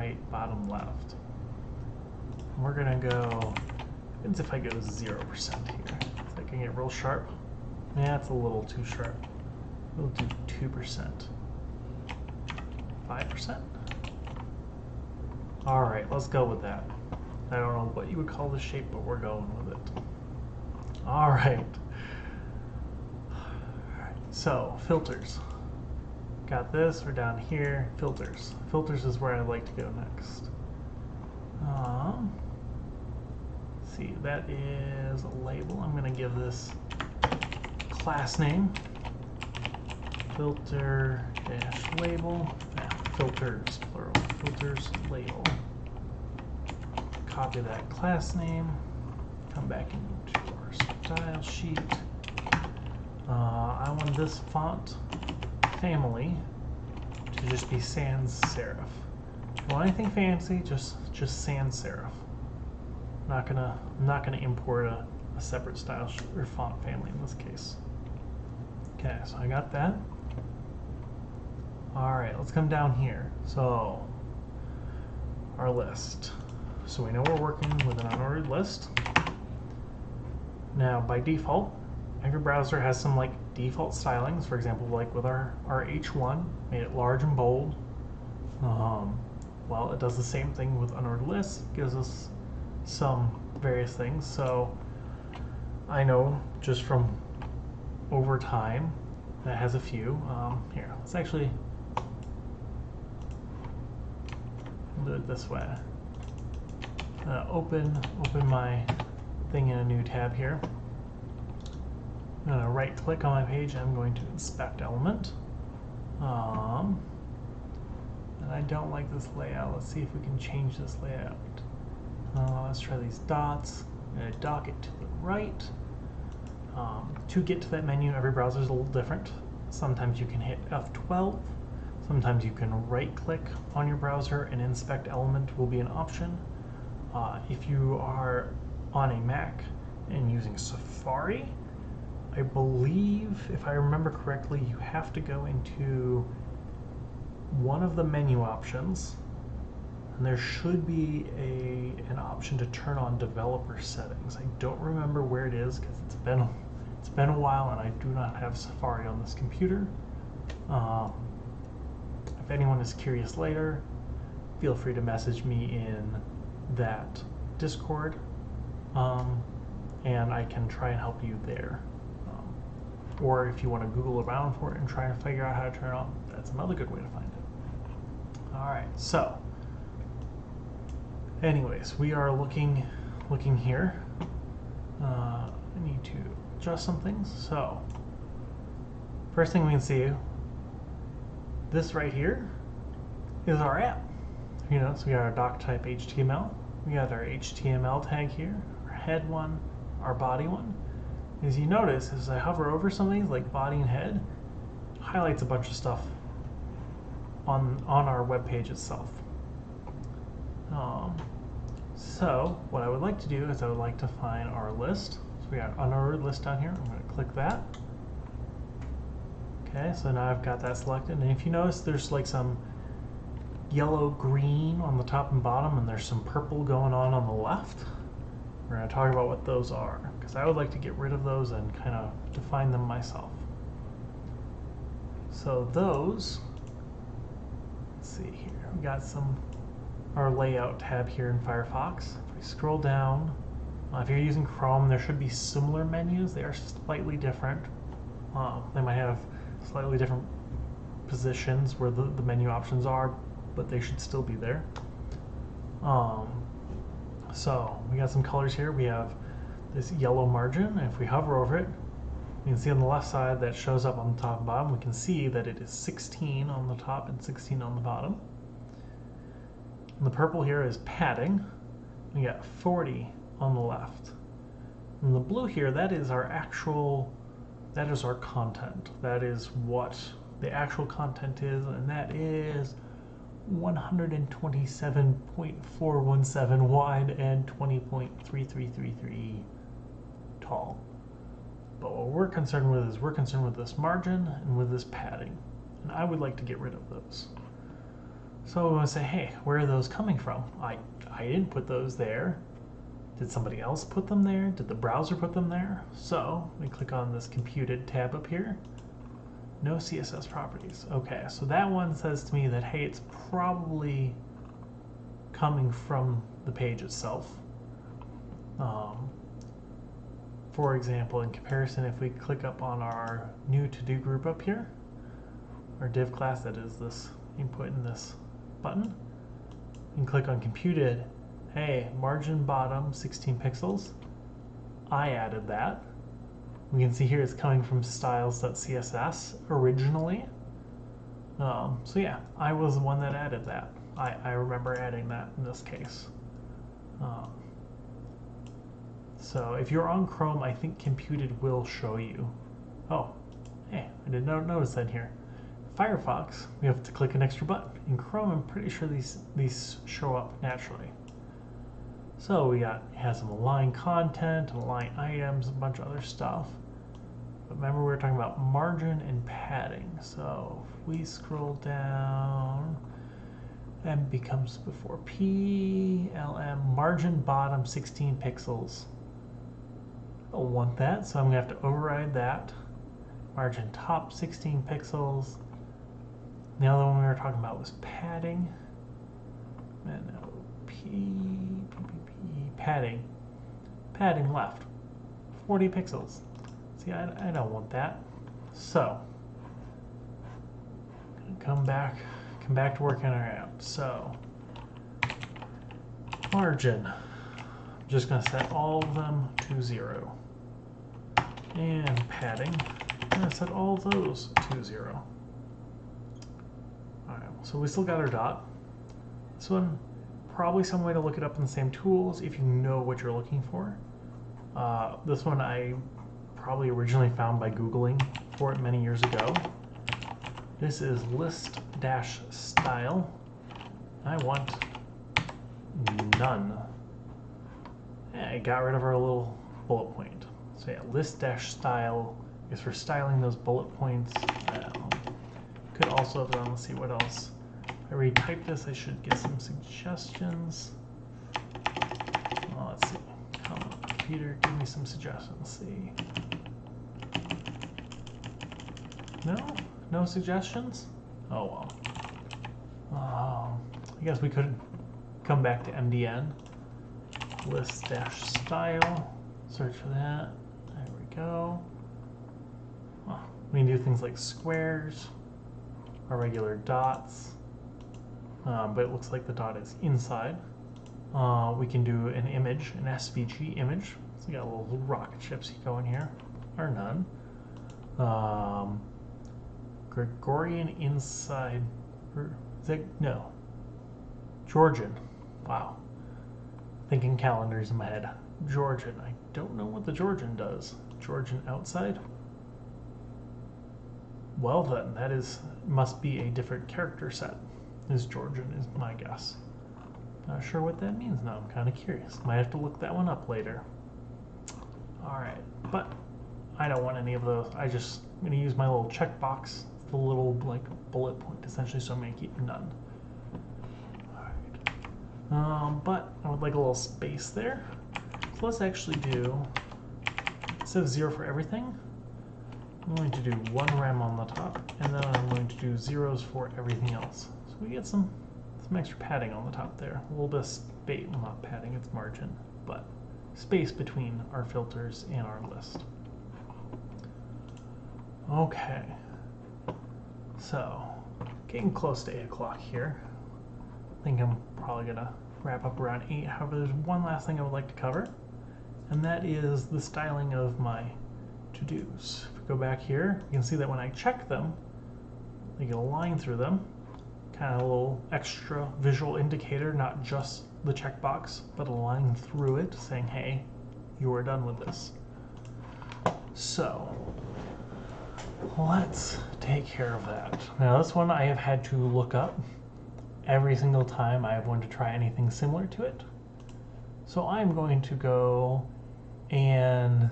left. And we're going to go, and if I go 0% here, so I can get real sharp. Yeah, it's a little too sharp. We'll do 2%. 5%? All right, let's go with that. I don't know what you would call the shape, but we're going with it. All right. So, filters. Got this, we're down here. Filters. Filters is where I'd like to go next. Let's see, that is a label. I'm going to give this class name. Filter dash label. Filters, plural. Filters label. Copy that class name. Come back into our style sheet. I want this font family to just be sans serif. Don't want anything fancy, just sans serif. I'm not gonna import a separate style or font family in this case. Okay, so I got that. All right, let's come down here. So our list. So we know we're working with an unordered list. Now by default, every browser has some like default stylings. For example, like with our H1, made it large and bold. Well, it does the same thing with unordered lists. It gives us some various things. So I know just from over time that has a few. Here, let's actually do it this way. Open my thing in a new tab here. I'm going to right click on my page and I'm going to inspect element. And I don't like this layout. Let's see if we can change this layout. Let's try these dots. I'm going to dock it to the right. To get to that menu, every browser is a little different. Sometimes you can hit F12. Sometimes you can right click on your browser and inspect element will be an option. If you are on a Mac and using Safari, I believe, if I remember correctly, you have to go into one of the menu options, and there should be an option to turn on developer settings. I don't remember where it is because it's been a while and I do not have Safari on this computer. If anyone is curious later, feel free to message me in that Discord, and I can try and help you there. Or if you want to Google around for it and try to figure out how to turn it on, that's another good way to find it. All right, so anyways, we are looking here. I need to adjust some things. So first thing we can see, this right here is our app. So we got our doc type HTML. We got our HTML tag here, our head one, our body one. As you notice, as I hover over some of these, like body and head, it highlights a bunch of stuff on our web page itself. So what I would like to do is I would like to find our list. So we got unordered list down here. I'm going to click that. Okay, so now I've got that selected. And if you notice, there's like some yellow green on the top and bottom, and there's some purple going on the left. We're going to talk about what those are, because I would like to get rid of those and kind of define them myself. So those, let's see here, we got our layout tab here in Firefox. If we scroll down, if you're using Chrome, there should be similar menus. They are slightly different. They might have slightly different positions where the menu options are, but they should still be there. So we got some colors here. We have this yellow margin, and if we hover over it, you can see on the left side that shows up on the top and bottom. We can see that it is 16 on the top and 16 on the bottom. And the purple here is padding. We got 40 on the left. And the blue here, that is our content. That is what the actual content is, and that is 127.417 wide and 20.3333 tall. But what we're concerned with is we're concerned with this margin and with this padding, and I would like to get rid of those. So I'm going to say, hey, where are those coming from? I didn't put those there. Did somebody else put them there? Did the browser put them there? So we click on this computed tab up here. No CSS properties. Okay, so that one says to me that, hey, it's probably coming from the page itself. For example, in comparison, if we click up on our new to-do group up here, our div class that is this input in this button, and click on computed, hey, margin bottom 16 pixels, I added that. We can see here it's coming from styles.css originally. So yeah, I was the one that added that. I remember adding that in this case. So if you're on Chrome, I think computed will show you. Oh, hey, I did not notice that here. Firefox, we have to click an extra button. In Chrome, I'm pretty sure these show up naturally. So it has some align content, align items, a bunch of other stuff. But remember, we were talking about margin and padding. So if we scroll down, M becomes before P, LM, margin bottom 16 pixels. I'll want that, so I'm going to have to override that. Margin top 16 pixels. The other one we were talking about was padding. And padding. Padding left, 40 pixels. See, I don't want that. So, come back to working our app. So, margin. I'm just going to set all of them to 0. And padding. I'm going to set all of those to 0. Alright, so we still got our dot. This one, probably some way to look it up in the same tools if you know what you're looking for. This one I probably originally found by Googling for it many years ago. This is list-style. I want none. I got rid of our little bullet point. So yeah, list-style is for styling those bullet points. Could also have done, let's see what else. If I retype this, I should get some suggestions. Let's see. Come on, computer, give me some suggestions. Let's see. No? No suggestions? Oh well. I guess we could come back to MDN. List-style. Search for that. There we go. We can do things like squares or regular dots. But it looks like the dot is inside. We can do an image, an SVG image. So we got little rocket ships going here, or none. Gregorian inside, or is that, no, Georgian. Wow. Thinking calendars in my head. Georgian. I don't know what the Georgian does. Georgian outside? Well then, that must be a different character set. Is Georgian is my guess. Not sure what that means now. I'm kind of curious. Might have to look that one up later. Alright, but I don't want any of those. I'm going to use my little checkbox, the little like bullet point essentially, so I'm going to keep none. Alright. But I would like a little space there. So let's actually do, instead of 0 for everything, I'm going to do 1 rem on the top, and then I'm going to do zeros for everything else. So we get some extra padding on the top there. A little bit of space, well, not padding, it's margin, but space between our filters and our list. Okay, so getting close to 8 o'clock here. I think I'm probably gonna wrap up around 8. However, there's one last thing I would like to cover, and that is the styling of my to-dos. If we go back here, you can see that when I check them, I get a line through them, kind of a little extra visual indicator, not just the checkbox, but a line through it saying, hey, you are done with this. So let's take care of that. Now this one I have had to look up every single time I have wanted to try anything similar to it. So I'm going to go and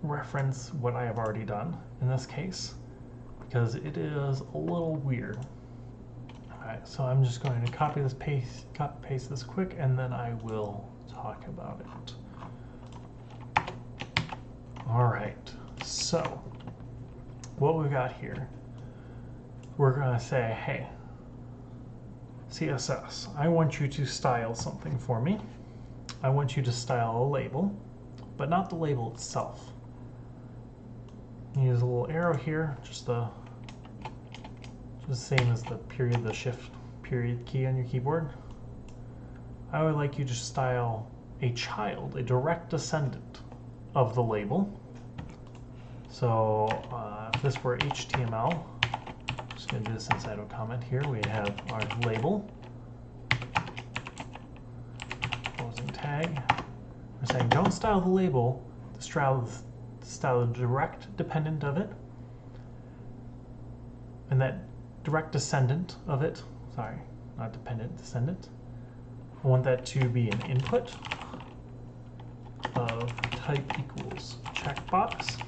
reference what I have already done in this case, because it is a little weird. Alright, so I'm just going to copy paste this quick, and then I will talk about it. Alright, so what we've got here, we're going to say, hey, CSS, I want you to style something for me. I want you to style a label, but not the label itself. Use a little arrow here, just the same as the period, the shift period key on your keyboard. I would like you to style a child, a direct descendant of the label. So if this were HTML, I'm just going to do this inside of a comment here. We have our label, closing tag. We're saying don't style the label, style the direct dependent of it, and that direct descendant of it, sorry, not dependent, descendant. I want that to be an input of type equals checkbox.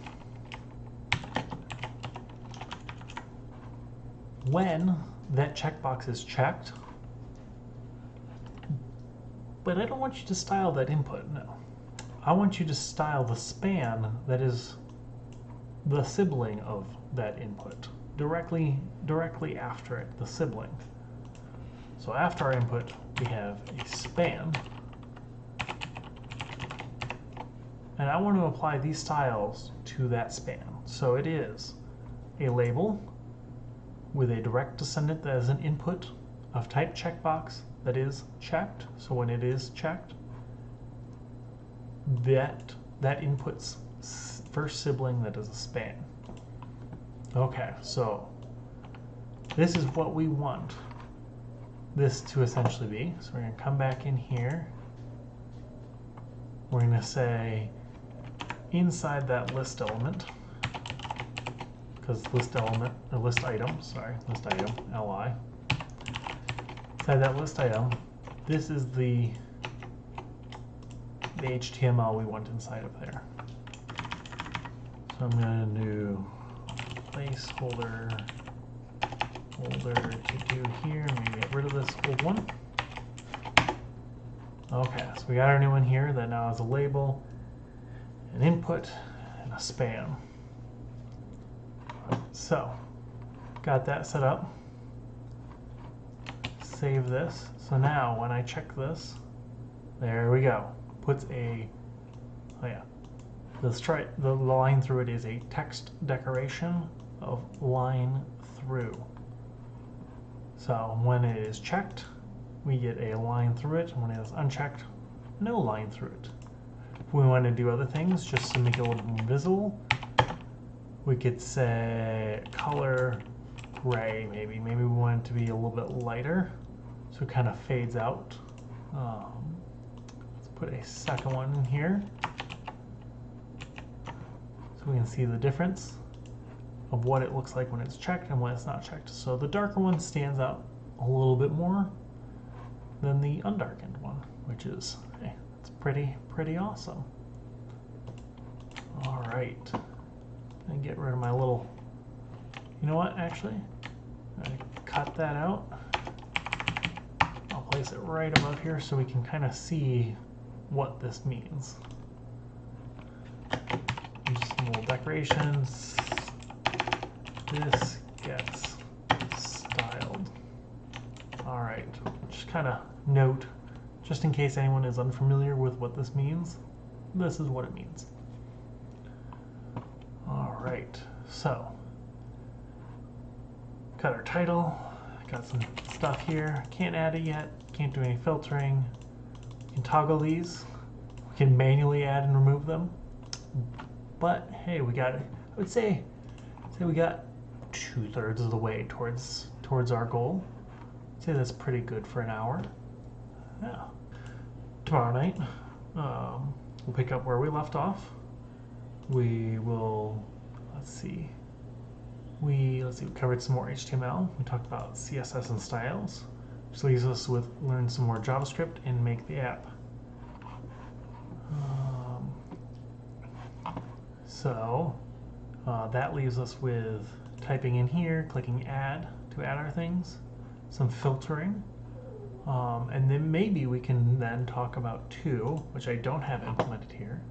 When that checkbox is checked, but I don't want you to style that input, no. I want you to style the span that is the sibling of that input, directly after it, the sibling. So after our input, we have a span. And I want to apply these styles to that span. So it is a label with a direct descendant that is an input of type checkbox that is checked. So when it is checked, that input's first sibling that is a span. Okay, so this is what we want this to essentially be. So we're going to come back in here. We're going to say inside that list element, because list element, or list item, sorry, list item, li. Inside that list item, this is the HTML we want inside of there. So I'm going to do placeholder to do here. Maybe get rid of this old one. Okay, so we got our new one here that now has a label, an input, and a span. So, got that set up. Save this. So now when I check this, there we go. Puts a, oh yeah, the line through it is a text decoration of line through. So when it is checked, we get a line through it. When it is unchecked, no line through it. If we want to do other things just to make it a little more visible, we could say color gray maybe. Maybe we want it to be a little bit lighter so it kind of fades out. Let's put a second one in here so we can see the difference of what it looks like when it's checked and when it's not checked. So the darker one stands out a little bit more than the undarkened one, which is, hey, it's pretty awesome. All right, and get rid of my little, you know what, actually, I'm gonna cut that out. I'll place it right above here so we can kind of see what this means. Just some little decorations. This gets styled. All right, just kind of note, just in case anyone is unfamiliar with what this means, this is what it means. All right, so got our title, got some stuff here. Can't add it yet, can't do any filtering. We can toggle these, we can manually add and remove them. But hey, we got, I would say we got 2/3 of the way towards our goal. I'd say that's pretty good for an hour. Yeah. Tomorrow night, we'll pick up where we left off. We will, we covered some more HTML. We talked about CSS and styles, which leaves us with learn some more JavaScript and make the app. So that leaves us with typing in here, clicking add to add our things, some filtering, and then maybe we can then talk about two, which I don't have implemented here.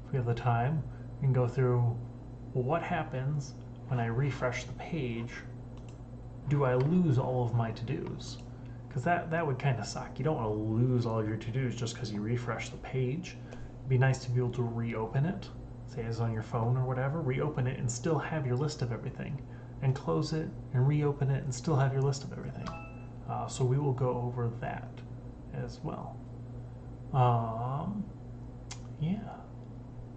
If we have the time, we can go through what happens when I refresh the page. Do I lose all of my to-dos? because that would kind of suck. You don't want to lose all of your to-dos just because you refresh the page. It'd be nice to be able to reopen it, say it's on your phone or whatever, reopen it and still have your list of everything, and close it and reopen it and still have your list of everything. So we will go over that as well.